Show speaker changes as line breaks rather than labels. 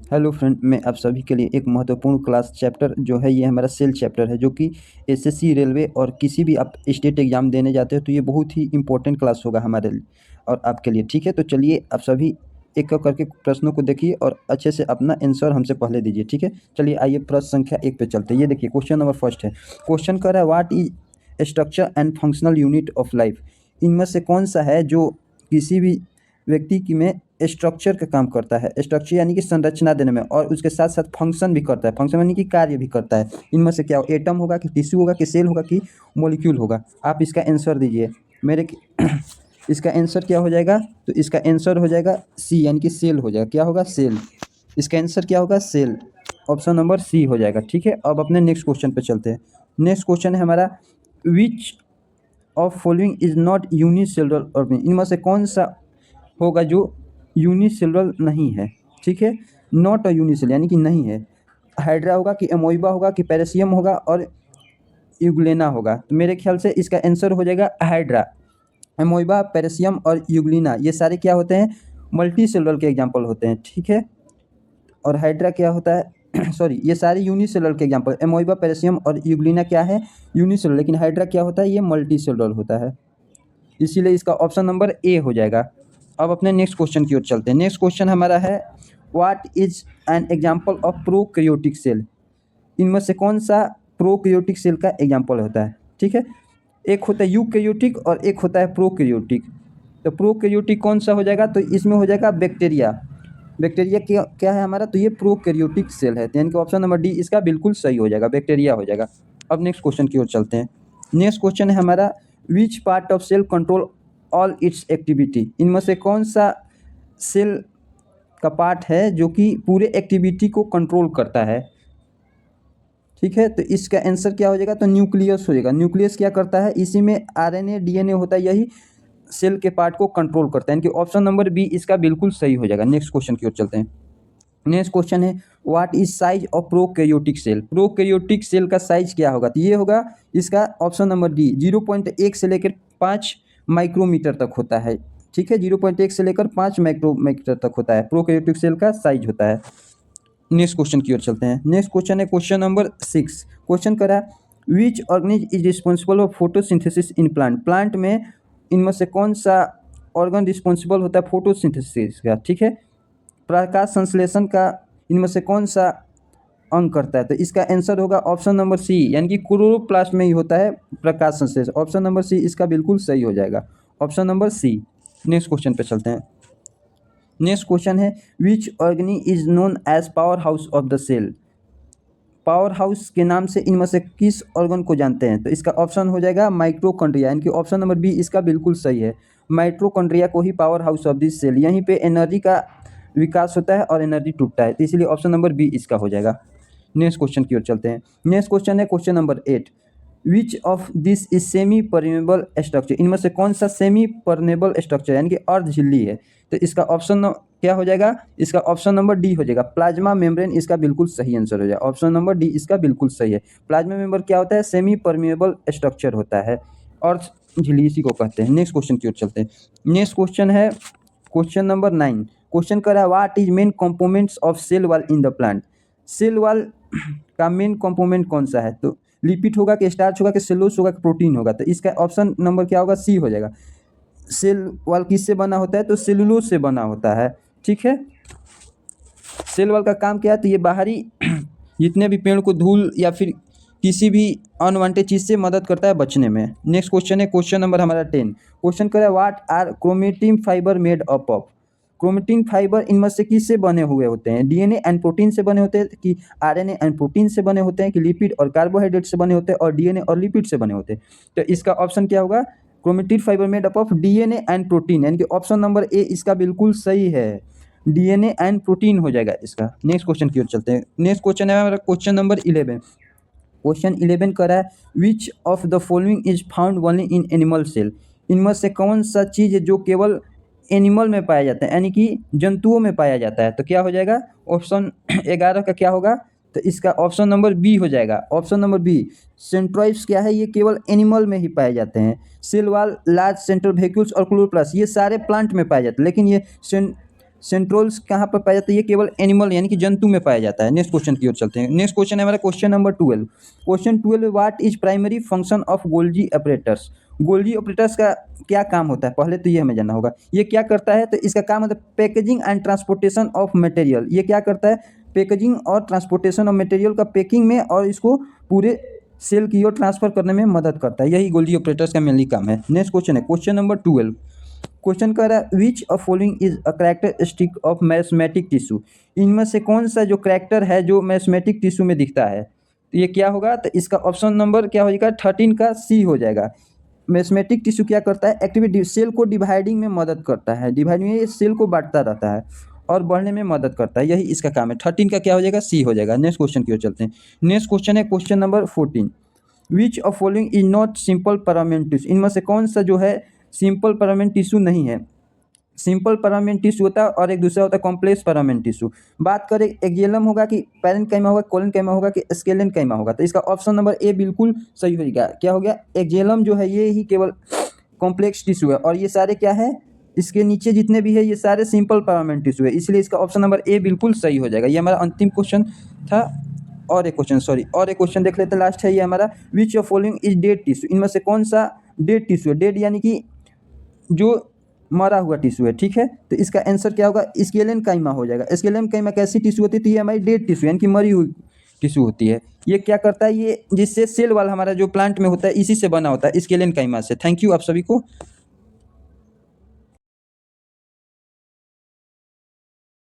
Hello friend, मैं आप सभी के लिए एक महत्वपूर्ण क्लास चैप्टर जो है ये हमारा सेल चैप्टर है, जो कि एसएससी, रेलवे और किसी भी आप स्टेट एग्ज़ाम देने जाते हो तो ये बहुत ही इम्पोर्टेंट क्लास होगा हमारे लिए और आपके लिए। ठीक है, तो चलिए आप सभी एक एक करके प्रश्नों को देखिए और अच्छे से अपना आंसर हमसे पहले दीजिए। ठीक है, चलिए आइए प्रश्न संख्या 1 पे चलते हैं। ये देखिए क्वेश्चन नंबर फर्स्ट है। क्वेश्चन कर रहा है what is structure and functional unit of life. इनमें से कौन सा है जो किसी भी व्यक्ति की में स्ट्रक्चर का काम करता है। स्ट्रक्चर यानी कि संरचना देने में, और उसके साथ साथ फंक्शन भी करता है। फंक्शन यानी कि कार्य भी करता है। इनमें से क्या एटम होगा कि टिश्यू होगा कि सेल होगा कि मॉलिक्यूल होगा। आप इसका आंसर दीजिए मेरे इसका आंसर क्या हो जाएगा? तो इसका आंसर हो जाएगा सी, यानी कि सेल हो जाएगा। क्या होगा? सेल। इसका आंसर क्या होगा? सेल। ऑप्शन नंबर सी हो जाएगा। ठीक है, अब अपने नेक्स्ट क्वेश्चन पे चलते हैं। नेक्स्ट क्वेश्चन है हमारा which of following is not unicellular organism. इनमें से कौन सा होगा जो यूनिसेलुलर नहीं है? ठीक है, नॉट अ यूनिसेल यानी कि नहीं है। हाइड्रा होगा कि एमोइबा होगा कि पैरासियम होगा और यूग्लेना होगा। तो मेरे ख्याल से इसका आंसर हो जाएगा हाइड्रा। एमोइबा, पैरासियम और यूग्लिना ये सारे क्या होते हैं? मल्टी सेलुलर के एग्जाम्पल होते हैं। ठीक है, और हाइड्रा क्या होता है? सॉरी, ये सारे यूनिसेलुलर के एग्जाम्पल। एमोइबा, पैरासियम और यूग्लिना क्या है? यूनिसेलुलर। लेकिन हाइड्रा क्या होता है? ये मल्टी सेलुलर होता है। इसीलिए इसका ऑप्शन नंबर ए हो जाएगा। अब अपने नेक्स्ट क्वेश्चन की ओर चलते हैं। नेक्स्ट क्वेश्चन हमारा है what is an example of prokaryotic cell. इनमें से कौन सा प्रोकैरियोटिक सेल का एग्जाम्पल होता है? ठीक है, एक होता है यूकैरियोटिक और एक होता है प्रोकैरियोटिक। तो प्रोकैरियोटिक कौन सा हो जाएगा? तो इसमें हो जाएगा बैक्टीरिया। बैक्टीरिया क्या क्या है हमारा? तो ये प्रोकैरियोटिक सेल है, तो यानी कि ऑप्शन नंबर डी इसका बिल्कुल सही हो जाएगा, बैक्टीरिया हो जाएगा। अब नेक्स्ट क्वेश्चन की ओर चलते हैं। नेक्स्ट क्वेश्चन है हमारा which part of cell control all its activity. इनमें से कौन सा सेल का पार्ट है जो कि पूरे एक्टिविटी को कंट्रोल करता है? ठीक है, तो इसका आंसर क्या हो जाएगा? तो न्यूक्लियस हो जाएगा। न्यूक्लियस क्या करता है? इसी में आरएनए, डीएनए होता है, यही सेल के पार्ट को कंट्रोल करता है। यानी कि ऑप्शन नंबर बी इसका बिल्कुल सही हो जाएगा। नेक्स्ट क्वेश्चन की ओर चलते हैं। नेक्स्ट क्वेश्चन है what is size of prokaryotic cell. Prokaryotic cell का साइज क्या होगा? तो ये होगा इसका ऑप्शन नंबर डी, 0.1 से लेकर 5 माइक्रोमीटर तक होता है। ठीक है, 0.1 से लेकर 5 माइक्रोमीटर तक होता है, प्रोकैरियोटिक सेल का साइज होता है। नेक्स्ट क्वेश्चन की ओर चलते हैं। नेक्स्ट क्वेश्चन है क्वेश्चन नंबर 6। क्वेश्चन करा which organelle is responsible for photosynthesis in plant. Plant में इनमें से कौन सा ऑर्गन रिस्पॉन्सिबल होता है फोटोसिंथेसिस का? ठीक है, प्रकाश संश्लेषण का इनमें से कौन सा अंग करता है? तो इसका आंसर होगा ऑप्शन नंबर सी, यानी कि क्लोरोप्लास्ट में ही होता है प्रकाश संश्लेषण। ऑप्शन नंबर सी इसका बिल्कुल सही हो जाएगा, option number C. Next question पे चलते हैं। नेक्स्ट क्वेश्चन है which organelle is known as power house of the cell. Power house के नाम से इनमें से किस ऑर्गन को जानते हैं? तो इसका ऑप्शन हो जाएगा माइटोकॉन्ड्रिया, यानी कि ऑप्शन नंबर बी इसका बिल्कुल सही है। माइटोकॉन्ड्रिया को ही power house of this cell, यहीं पे एनर्जी का विकास होता है और एनर्जी टूटता है, तो इसलिए ऑप्शन नंबर बी इसका हो जाएगा। नेक्स्ट क्वेश्चन की ओर चलते हैं। नेक्स्ट क्वेश्चन है question number 8। Which of this is semi permeable structure. इनमें से कौन सा सेमी परमेबल स्ट्रक्चर यानी कि अर्ध झिल्ली है? तो इसका ऑप्शन क्या हो जाएगा? इसका ऑप्शन नंबर डी हो जाएगा, प्लाज्मा मेम्ब्रेन इसका बिल्कुल सही आंसर हो जाएगा। ऑप्शन नंबर डी इसका बिल्कुल सही है। प्लाज्मा मेम्ब्रेन क्या होता है? सेमी परमेबल स्ट्रक्चर होता है, अर्ध झिल्ली इसी को कहते हैं। नेक्स्ट क्वेश्चन की ओर चलते हैं। नेक्स्ट क्वेश्चन है क्वेश्चन नंबर 9। क्वेश्चन कर रहा है what is main components of cell wall in the plant. Cell wall का मेन कंपोनेंट कौन सा है? तो लिपिड होगा कि स्टार्च होगा कि सेलुलोज होगा कि प्रोटीन होगा? तो इसका ऑप्शन नंबर क्या होगा? सी हो जाएगा। सेल वॉल किससे बना होता है? तो सेलुलोज से बना होता है। ठीक है, सेल वॉल का काम क्या है? तो ये बाहरी जितने भी पेड़ को धूल या फिर किसी भी अनवांटेड चीज़ से मदद करता है बचने में। नेक्स्ट क्वेश्चन है क्वेश्चन नंबर हमारा 10। क्वेश्चन कर रहा है what are chromatin fibre made up of. Chromatin fibre इनमें से किससे बने हुए होते हैं? डीएनए एंड प्रोटीन से बने होते हैं कि आरएनए एंड प्रोटीन से बने होते हैं कि लिपिड और कार्बोहाइड्रेट से बने होते हैं और डीएनए और लिपिड से बने होते हैं? तो इसका ऑप्शन क्या होगा? Chromatin fibre made up of DNA and protein, यानी कि ऑप्शन नंबर ए इसका बिल्कुल सही है, डीएनए एंड प्रोटीन हो जाएगा इसका। नेक्स्ट क्वेश्चन की ओर चलते हैं। नेक्स्ट क्वेश्चन है हमारा क्वेश्चन नंबर 11। क्वेश्चन 11 कर रहा है which of the following is found only in animal cell. इनमें से कौन सा चीज़ है जो केवल एनिमल में पाया जाता है, यानी कि जंतुओं में पाया जाता है? तो क्या हो जाएगा? ऑप्शन 11 का क्या होगा? तो इसका ऑप्शन नंबर बी हो जाएगा, ऑप्शन नंबर बी। सेंट्रॉइड्स क्या है? ये केवल एनिमल में ही पाए जाते हैं। Cell wall, large central vacuoles और क्लोरोप्लास्ट ये सारे प्लांट में पाए जाते हैं, लेकिन ये सेंट्रोल्स कहाँ पर पाया जाता है? ये केवल एनिमल यानी कि जंतु में पाया जाता है। नेक्स्ट क्वेश्चन की ओर चलते हैं। नेक्स्ट क्वेश्चन है हमारा question number 12। Question 12, what is primary function of Golgi operators? Golgi operators का क्या काम होता है? पहले तो ये हमें जानना होगा ये क्या करता है। तो इसका काम होता है packaging and transportation of material. ये क्या करता है? पैकेजिंग और ट्रांसपोर्टेशन ऑफ मटेरियल का पैकिंग में और इसको पूरे सेल की ओर ट्रांसफर करने में मदद करता है। यही गोल्जी ऑपरेटर्स का मेनली काम है। नेक्स्ट क्वेश्चन है क्वेश्चन नंबर 12। क्वेश्चन कह रहा है which of following is a characteristic of mathematic tissue? इनमें से कौन सा जो कैरेक्टर है जो मैथमेटिक टिश्यू में दिखता है? तो ये क्या होगा? तो इसका ऑप्शन नंबर क्या हो जाएगा? 13 का सी हो जाएगा। मैथमेटिक टिश्यू क्या करता है? एक्टिविटी सेल को डिवाइडिंग में मदद करता है। डिवाइडिंग में ये सेल को बांटता रहता है और बढ़ने में मदद करता है। यही इसका काम है। 13 का क्या हो जाएगा? सी हो जाएगा। नेक्स्ट क्वेश्चन की ओर चलते हैं। नेक्स्ट क्वेश्चन है question number 14। Which of following is not simple permanent tissue? इनमें से कौन सा जो है सिंपल परमानेंट टिश्यू नहीं है? सिंपल परमानेंट टिश्यू होता है और एक दूसरा होता है कॉम्प्लेक्स परमानेंट टिश्यू। बात करें एक्जेलम होगा कि पैरेन्काइमा होगा, कोलेनकाइमा होगा कि स्केलेनकाइमा होगा? तो इसका ऑप्शन नंबर ए बिल्कुल सही हो गया। क्या हो गया? एक्जेलम जो है ये ही केवल कॉम्प्लेक्स टिश्यू है और ये सारे क्या है? इसके नीचे जितने भी है ये सारे सिंपल परमानेंट टिश्यू है, इसलिए इसका ऑप्शन नंबर ए बिल्कुल सही हो जाएगा। ये हमारा अंतिम क्वेश्चन था। और एक क्वेश्चन देख लेते हैं। लास्ट है ये हमारा which of following is dead tissue? इनमें से कौन सा डेड टिश्यू है? डेड यानी कि जो मरा हुआ टिश्यू है, ठीक है। तो इसका आंसर क्या होगा? स्केलेनकाइमा हो जाएगा। स्केलेनकाइमा कैसी टिश्यू होती है? तो ये हमारी डेड टिश्यू यानी कि मरी हुई टिश्यू होती है। ये क्या करता है? ये जिससे सेल वाल हमारा जो प्लांट में होता है इसी से बना होता है, स्केलेनकाइमा से। थैंक यू आप सभी को।